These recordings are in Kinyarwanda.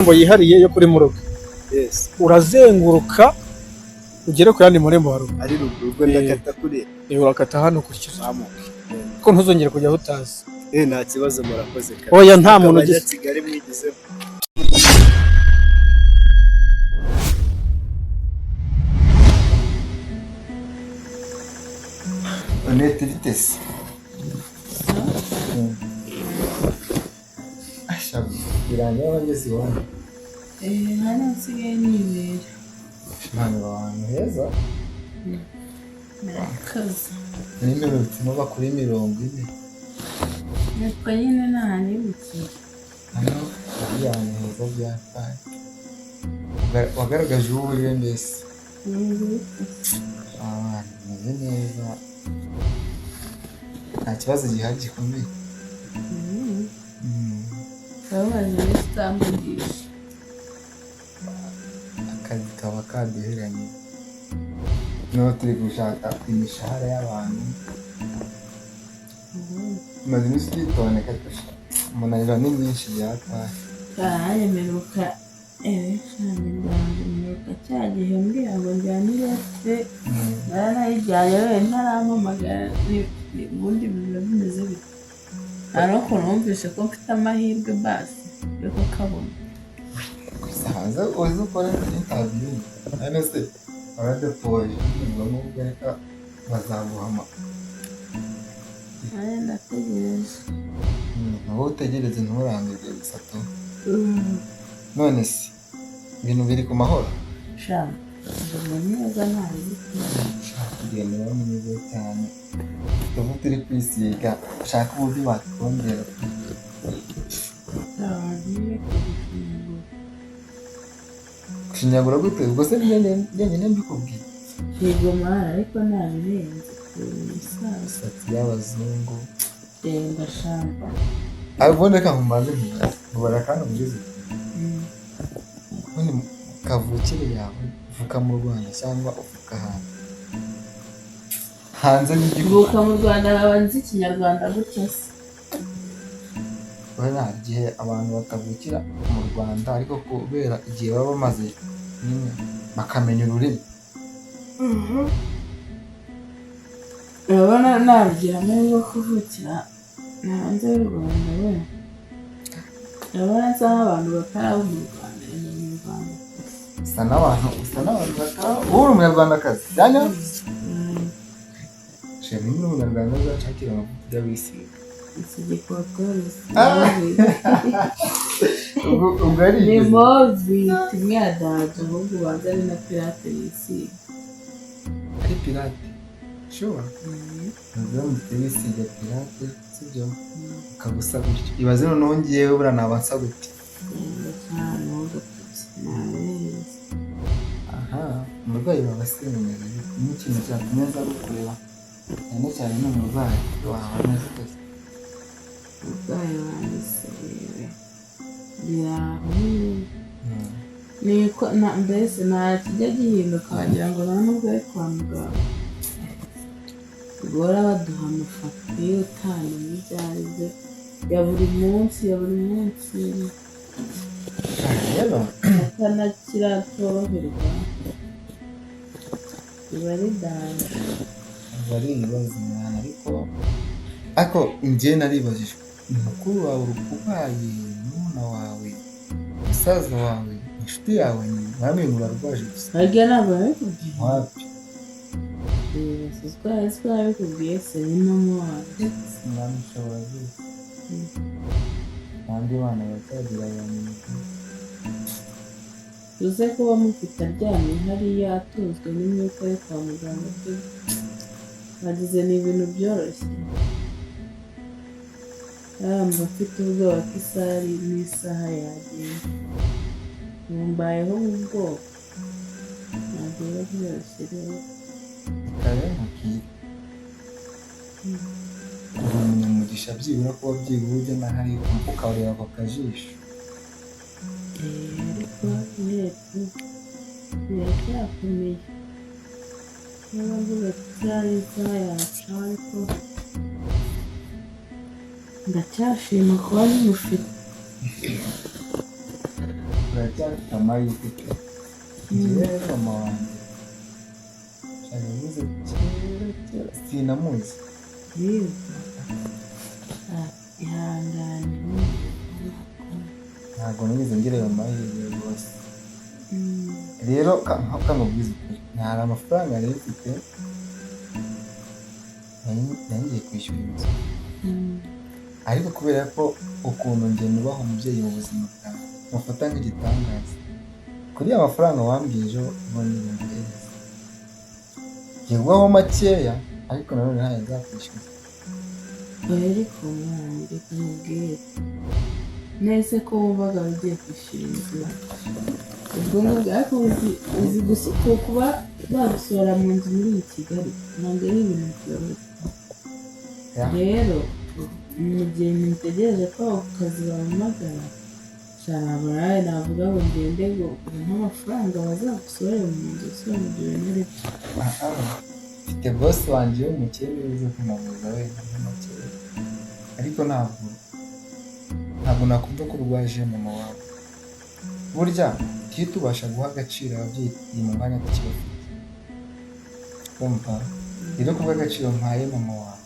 ngo yihariye yo kuri Murugo. Yes. Urazenguruka ugere ku yandi marembo haruguru. Ari ruguru ubwo ndakata kuri. Urakata hano kurya uzamuke. Ko ntuzongere kujya utazi. Nta kibazo murakoze kandi. Oya nta muntu ugize. Kigali mwigizeho. Onete vitesse. Ashabu. Biranga abagezi wanyu. Hano nsigaye nibera. Mwana wanyu heza. Murakaza. Nimero bituma bakora 40. Nitwa nyine nahanibukiye. Hano yani heza byapaye. Wagaragaje uburyo mbese. Meze neza. Nta kibazo gihari gikomeye. Abaje n'istambugisha. Akazi kaba kaduheranye. No turi gushaka imishahara y'abantu. Maze iminsi twitoneka umunaniro ni mwinshi byataye. Kandi mperuka mperuka cya gihe mbwira ngo njyanire se naranayijyanye we ntarampamagara ubundi biba bimeze bite. Hari ukuntu wumvise ko mfite amahirwe basi yo kukabona. Gusa hanze uzi ukora interview hano se baradepoye ngo nubwo reka bazaguhama. Ndategereje. Wowe utegereze nturambirwe gusa tu. None se ibintu biri ku mahoro? Sha neza ntabwo Kugenda bameze cyane. Tuvu turi kwisiga ushaka uburyo batwongera. Kushinyagura gute ubwo se njyenyine mbikubwiye. Yego mara ariko nabirenze Isati y'abazungu. Ndashaka. Aboneka nkumaze nkubara kandi mugeze. None kavukire yawe uvuka mu Rwanda cyangwa uvuka hanze y'igihugu? Uvuka mu Rwanda babanza ikinyarwanda gutya se. Oya igihe abantu batavukira mu Rwanda ariko kubera igihe baba bamaze bakamenya ururimi. Urabona nabigira amahirwe yo kuvukira hanze y'u Rwanda we. Urabona nsaho abantu bataraba mu Rwanda mu Rwanda. Usa n'abantu bataraba. Uri umunyarwandakazi cyane? Shema ni umunyarwanda uzashakira amavuta ujya wisiga. Iki gikotori Ubwo ari ni movi kimwe yadaje ahubwo ubanza ari na pirate yisiga. Ari pirate? Sure. Ntabwo wisiga pirate sibyo? Ukagusa gutyo. Ibaze noneho ngiyewe buriya nabansa gute? Aha, umurwayi baba asemerewe n'ikintu cyatumye aza gukureba cyane cyane ni umurwayi wawe ameze gute? Umurwayi wanyiserewe birahuye niko mbese nta kijya gihinduka wagira ngo nta nubwo ari kwa muganga. Guhora baduha amafoto y'utamenye ibyo ari byo ya buri munsi Rero atanakira atoroherwa biba ari danje. bari ibibazo mwana ariko njye naribajije mukuru wawe urwaye n'umwana wawe musaza wawe inshuti yawe mwami murarwaje gusa harya ntabwo babikubwiye wapi twari bikubwiye se ni mama wawe mwami ushobora byose kandi bana batagira abantu uze kuba mufite aryamye hariya atuzwe n'imyuka yo kwa muganga byo bagize ni ibintu byoroshye. Mba mfite ubwoba ko isari n'isaha yagenda mbayeho mu bwoko ntabwo biba byoroshye rero. kare ntukire uri umunyamugisha byibura kuba byibura ujya n'ahari ukareba ako kajisho. Ariko inteko biracyakomeye niba mvuga ko isari isaha yacu ariko ndacyashima kuba nimufite. uracyafite amahirwe pe. Njyewe mama wanjye yavuze kera sinamuzi. Yego. Ihangane. Ntabwo nigeze ngira ayo mahirwe rwose. Rero kamubwiza ukuri ntari amafaranga nari mfite ngiye kwishyura inzu, ariko kubera ko ukuntu njye nubaha umubyeyi mu buzima bwawe mufata nk'igitangaza, kuri ya mafaranga wambwiye ejo ubonye umuhereza ngiye kubaho makeya, ariko nanone ntayo nzakwishyuza. Ariko mwana reka mubwire nese ko wumvaga ugiye kwishyura inzu ubwo ngubwo, ariko uzi gusa kuba bagusohora mu nzu muri iyi Kigali ntabwo ari ibintu byoroshye. Rero mu gihe nitegereje ko ako kazi bahamagara sharabaraye navuga ngo ngende ngo nk'amafaranga bazagusohorera mu nzu usomugire n'uretse. Mfite bosi wanjye w'umukene uzi kumuvuza wenda nk'amakere, ariko ntabwo nakumva ko urwaje mama wawe. Burya iyo tubasha guha agaciro ababyeyi mu mwanya tukibafite, kumva rero kubwa agaciro mpaye mama wawe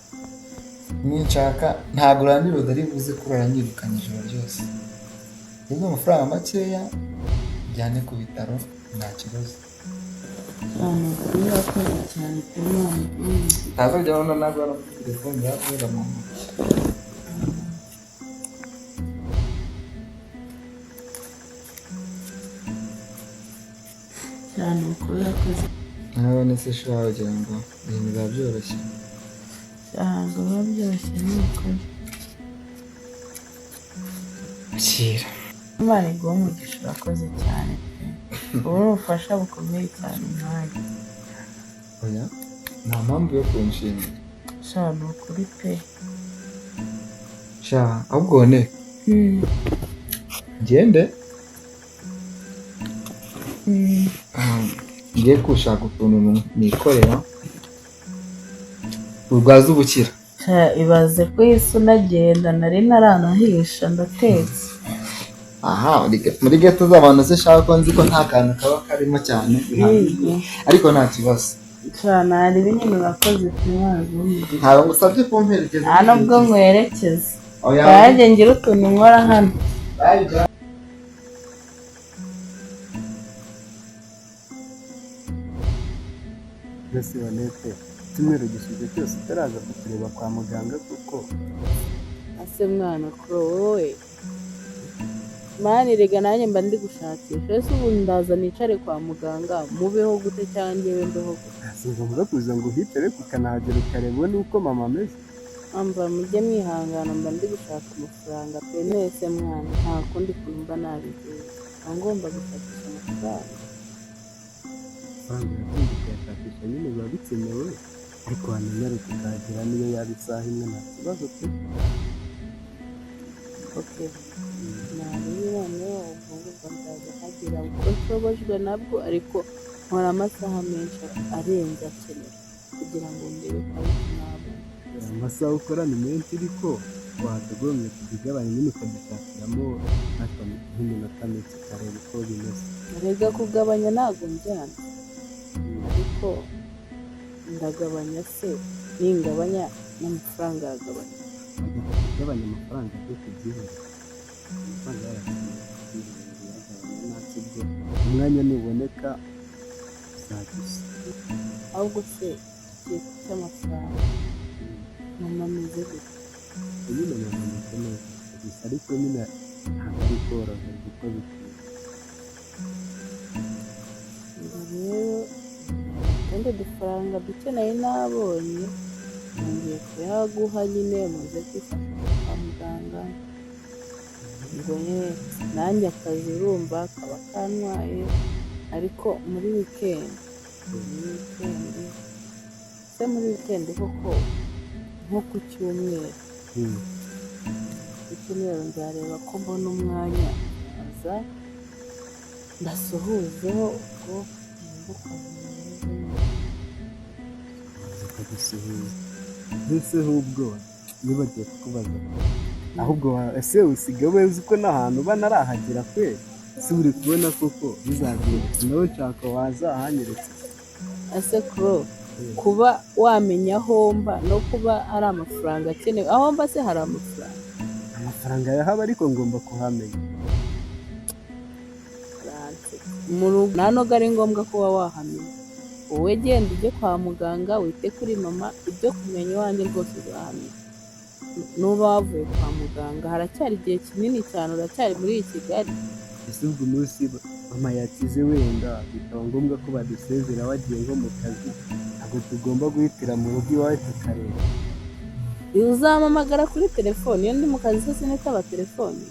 ninshaka ntabwo urandira udari buze kurara nyirukanye ijoro ryose. Nibwo amafaranga makeya njyane ku bitaro nta kibazo. Urakoze cyane ku mwana ntazajya abona ntabwo ari muri telefone yakubera mu ntoki. cyane ukuri urakoze nabone se shaka wagira ngo ibintu biba byoroshye. ntabwo biba byoroshye n'ukuri. Akira Imana iguhe umugisha urakoze cyane pe. Ubu ni ubufasha bukomeye cyane umwanya. oya nta mpamvu yo kunshimira Sha ni ukuri pe. sha ahubwo ne ngende ngiye gushaka utuntu nikorera urwaza ubukira. Sha ibaze ko isi unagenda nari naranahisha ndatetse. aha muri geto z'abantu se shaka ko nzi ko nta kantu kaba karimo cyane ariko nta kibazo. Sha nari binini urakoze pe Imana iguhe umugisha. ntabwo ngusabye kumperekeza nta nubwo nkwerekeza. oya Nanjye ngira utuntu nkora hano. mbese Wanete icyumweru gishize cyose utaraza kutureba kwa muganga kuko ase mwana kuro wowe mani rega nanjye mba ndi gushakisha ese ubu ndaza nicare kwa muganga mubeho gute cyangwa njyewe mbeho gute? si ngombwa kuza ngo uhitere ukanahagera ukareba n'uko mama ameze. amba mujye mwihangana mba ndi gushaka amafaranga pe mwese mwana nta kundi kuntu mba nabigenza mba ngomba gushakisha amafaranga. amafaranga uratinda kuyashakisha nyine biba bikenewe, ariko wananyaruka ukahagera niyo yaba isaha imwe nta kibazo pe. Okay. Nariye noneho ubwo ngubwo nzajya hagira uko nshobojwe nabwo, ariko nkora amasaha menshi arenze akenewe kugira ngo ndebe ko ari nabona. amasaha ukora ni menshi, ariko wakagombye kujya ugabanya nyine ukadushakiramo nk'iminota mike ukareba uko bimeze. Rega kugabanya ntabwo njyana, ariko ndagabanya se ningabanya n'amafaranga yagabanya. ugabanya amafaranga yo kubyihura, amafaranga yarakenewe kuyagabanya nta kibyo, umwanya nuboneka uzagusa. ahubwo se igihe cy'amafaranga mama ameze gute? nyine mama ameze neza gusa, ariko nyine ntabwo ari korohera uko bikwiye. ubwo rero utundi dufaranga duke nari nabonye nongeye kuyaguha nyine muze kwifashisha kwa muganga. ngo nanjye akazi urumva kaba kantwaye, ariko muri wikendi muri wikendi koko nko ku cyumweru nzareba ko mbona umwanya aza ndasuhuzeho ubwo nimbuka zikagusuhuza. mbese ahubwo nibagiye kukubaza, ahubwo ese usigaye wezi ko n'ahantu uba narahagera kweli? ese uri kubona koko bizagenda nawe nshaka waza ahanyeretse ese kuro kuba wamenya aho mba no kuba hari amafaranga akenewe aho mba se hari amafaranga yahaba ariko ngomba kuhamenya mu rugo nta nubwo ari ngombwa kuba wahamenya wowe genda ujye kwa muganga wite kuri mama ibyo kumenya iwanjye rwose uzahamenya nuba wavuye kwa muganga haracyari igihe kinini cyane uracyari muri iyi Kigali ese ubwo umunsi mama yakize wenda bikaba ngombwa ko badusezera wagiye nko mu kazi ntabwo tugomba guhitira mu rugo iwawe tukareba uzampamagara kuri telefone iyo ndi mu kazi se sinitaba telefone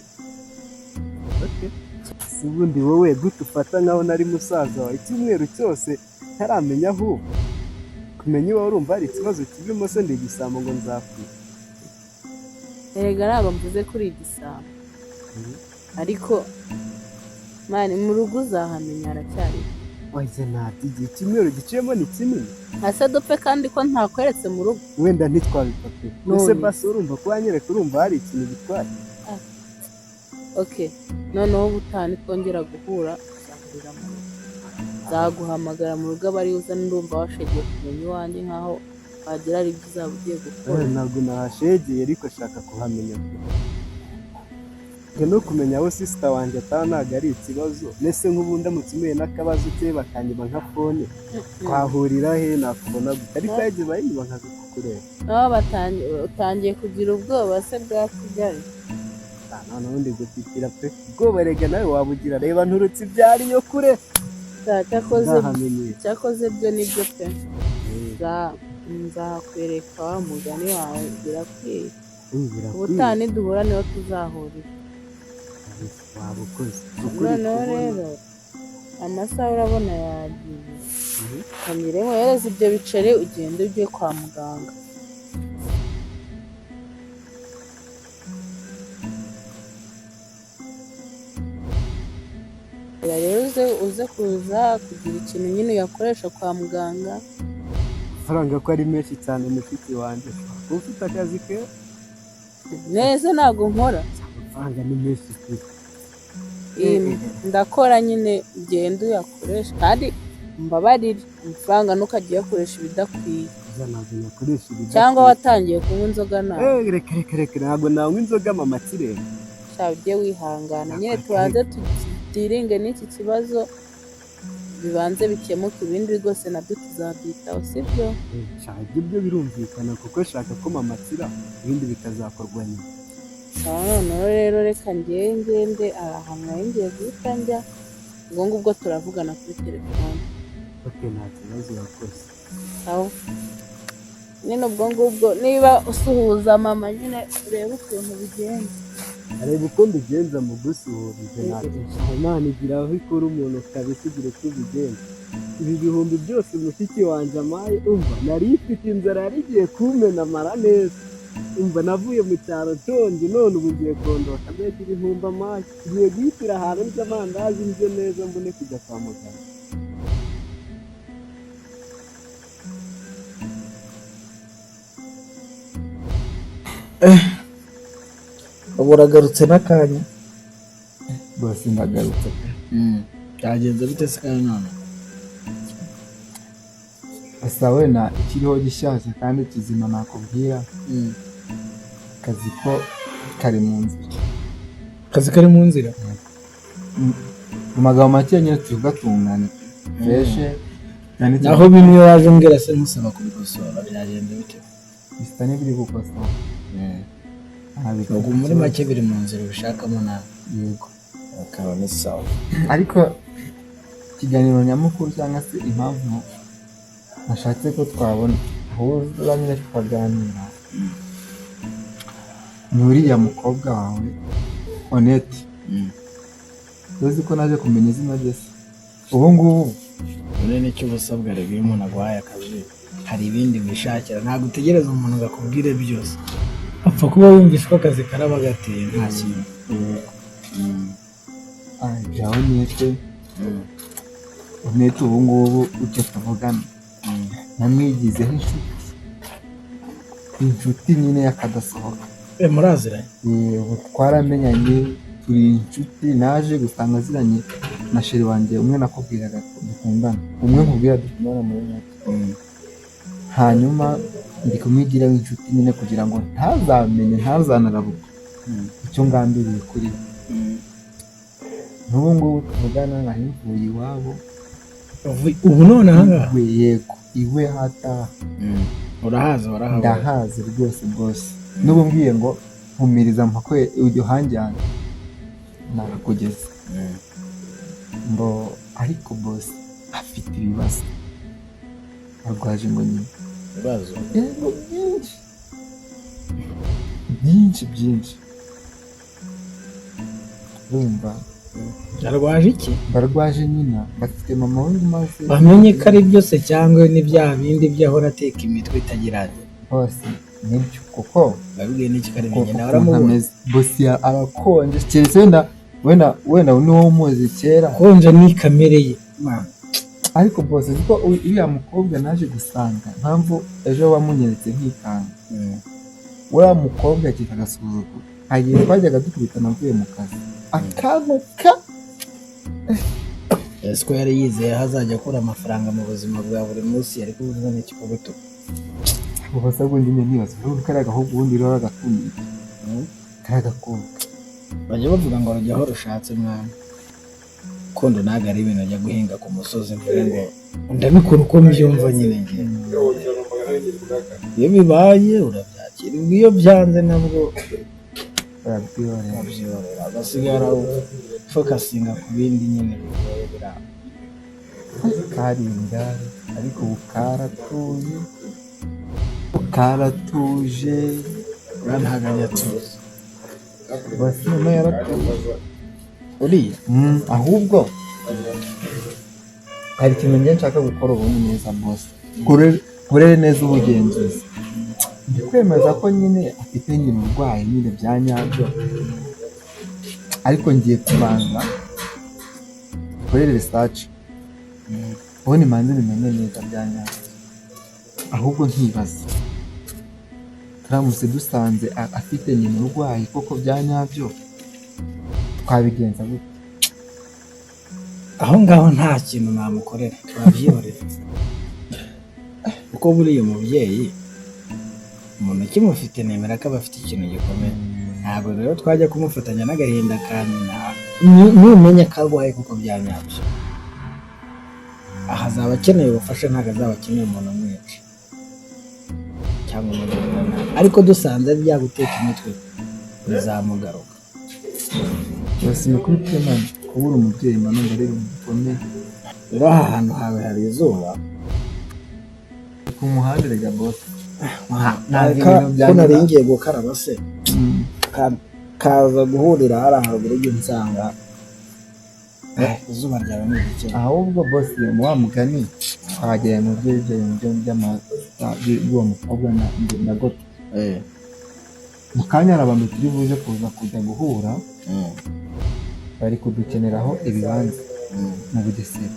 si ubundi wowe gute ufata nkaho nari musaza wawe icyumweru cyose ntaramenya aho kumenya iwawe urumva hari ikibazo kirimo se ndi igisambo ngo nzapfuye erega ntabwo mvuze kuri igisambo ariko mani mu rugo uzahamenya haracyari oya ntabwo igihe icyumweru giciyemo ni kinini ese dupfe kandi ko ntakweretse mu rugo wenda ntitwabipapira ese basi urumva ko wanyereka urumva hari ikintu bitwaye okay noneho ubutaha nitwongera guhura uzahurira mu rugo nzaguhamagara mu rugo abari uza ndumva washegeye kumenya iwanjye nkaho wagira ari ibyo uzaba ugiye gukora ntabwo nahashegeye ariko shaka kuhamenya no kumenya aho sisita wanjye ataha ntabwo ari ikibazo mbese nk'ubu ndamutse umeye n'akabazo ke bakanyiba nka fone twahurira he nakubona gusa ariko yagiye bayiba nkaza kukureba nabo utangiye kugira ubwoba se bwa Kigali noneho ndi gutitira pe ubwoba rega nawe wabugira reba nturutse ibyariyo kure cyakoze byo nibyo pe nzakwereka wa mugani wawe birakwiye ubutaha niduhura niho tuzahurira waba ukoze noneho rero amasaha urabona yagiye kanyire muhereze ibyo biceri ugende ujye kwa muganga rero uze kuza kugira ikintu nyine uyakoresha kwa muganga amafaranga ko ari menshi cyane mushiki wanjye uba ufite akazi ke neza ntabwo nkora amafaranga ni menshi pe ndakora nyine ugenda uyakoresha kandi mbabarire amafaranga ntukajye uyakoresha ibidakwiye cyangwa watangiye kunywa inzoga nawe reka ntabwo nanywa inzoga mama kirere shaka ujye wihangana nyine tubanze tutiringe n'iki kibazo bibanze bikemuka ibindi rwose nabyo tuzabyitaho sibyo ibyo birumvikana kuko shaka ko mama akira ibindi bikazakorwa nyuma noneho rero reka ngende ahantu nari ngiye guhita njya ubwo ngubwo turavugana kuri telefone nta kibazo yakoze nyine ubwo ngubwo niba usuhuza mama nyine urebe ukuntu bigenda areba uko mbigenza mu gusuhuza Imana igira aho ikura umuntu kabisa igira uko ubigenza ibi bihumbi byose mushiki wanjye amaye umva nari ifite inzara yari igiye kumena amara neza umva navuye mu cyaro nshonje none ubu ngiye kondoka mbega ibihumbi amaye ngiye guhitira ahantu ry'amandazi nze neza mbone kujya kwa muganga ubu uragarutse n'akanya rwose ndagarutse byagenze bite se kandi none asa wenda ikiriho gishyashya kandi kizima nakubwira akazi ko kari mu nzira akazi kari mu nzira mu magambo make nyine tugatunganya feshe naho bimwe iyo waje umbwira se ntusaba kubikosora byagenze bite bisa n'ibiri gukosora ubwo muri make biri mu nzira ubishakamo nawe yego akaba ni sawa ariko ikiganiro nyamukuru cyangwa se impamvu nashatse ko twabona ahura nyine tukaganira ni uriya mukobwa wawe Honete uzi ko naje kumenya izina rye se ubu ngubu none nicyo ubusabwa rero iyo umuntu aguhaye akazi hari ibindi wishakira ntabwo utegereza umuntu ngo akubwire byose apfa kuba wumvishe ko akazi karaba gateye nta kintu bya Honete ubu ngubu icyo tuvugana namwigizeho inshuti nyine y'akadasohoka muraziranye ubu twaramenyanye turi inshuti, naje gusanga aziranye na sheri wanjye umwe nakubwiraga ko dukundana, umwe nkubwira dukundana muri make. Hanyuma ndi kumwigira w'inshuti nyine kugira ngo ntazamenye ntazanarabuka icyo ngambiriye kuri we. N'ubu ngubu tuvugana nari mvuye iwabo. Ubu none ahangaha Iwe yego iwe hataha. urahazi warahabona. Ndahazi rwose bose. N'ubu mbwiye ngo nkumiriza mpako ujya hanjyana nakugeza ngo ariko bose afite ibibazo arwaje ngo nyine ibibazo yego byinshi urumva arwaje iki? barwaje nyina bafite mama wundi maze bamenye ko ari byose cyangwa ni bya bindi byahora ateka imitwe itagira bose nibyo kuko babwiye n'iki karimenye nawe aramubona bose arakonje keretse wenda niwo umuzi kera konje ni kamere ye ariko bose ziko uriya mukobwa naje gusanga mpamvu ejo wamunyeretse nkikanga uriya mukobwa akita agasuzuguro agiye twajyaga dukubitana mvuye mu kazi akamuka ese ko yari yizeye aho azajya akura amafaranga mu buzima bwa buri munsi yari kubuza n'ikikubuto ubasa gundi nibaza rero kariya gahugu ubundi rero agakumira kariya gakobwa bajya bavuga ngo rujya aho rushatse mwana kondo ntabwo ari ibintu ajya guhinga ku musozi mvuge ngo ndabikora uko mbyumva nyine ngiye iyo bibaye urabyakira iyo byanze nabwo urabyihorera agasigara fokasinga ku bindi nyine bigoye biramba karinda ariko ubu karatuje ntabwo ajya atuza bose nyuma yaratuje uriya ahubwo hari ikintu njye nshaka gukora ubundi neza bose kurere neza ubugenzuzi ndi kwemeza ko nyine afite nyine urwaye nyine bya nyabyo ariko ngiye kubanza kurere research ubundi manze bimenye neza bya nyabyo ahubwo nkibaza turamutse dusanze afite nyine urwaye koko bya nyabyo twabigenza gute? aho ngaho nta kintu namukorera turabyihorera kuko buriya umubyeyi umuntu ukimufite nemera ko aba afite ikintu gikomeye ntabwo rero twajya kumufatanya n'agahinda ka nyina numenya ko arwaye kuko bya nyabyo aha azaba akeneye ubufasha ntabwo azaba akeneye umuntu umwica cyangwa umuntu nabi ariko dusanze byaguteka imitwe bizamugaruka bose ni kuri Clement kubura umubyeyi mano ngo ari gikomeye rero aha hantu hawe hari izuba ku muhanda rega boss ko nari ngiye gukaraba se kaza guhurira hari haruguru nsanga izuba ryawe ni iki ahubwo boss mu wa mugani twagera mu byo by'uwo mukobwa na goto mu kanya hari abantu turi buze kuza kujya guhura bari kudukeneraho ibibanza mu Bugesera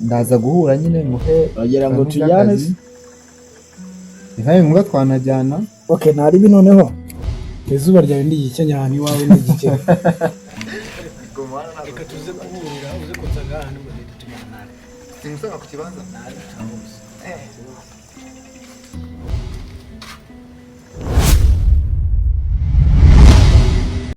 ndaza guhura nyine muhe bagira ngo tujyane bibaye ngombwa twanajyana ntaribi noneho izuba ryawe ndi igikenya ahantu iwawe ni igikenya reka tuze guhurira uze kuza ngaha n'ubundi tujyana simusanga ku kibanza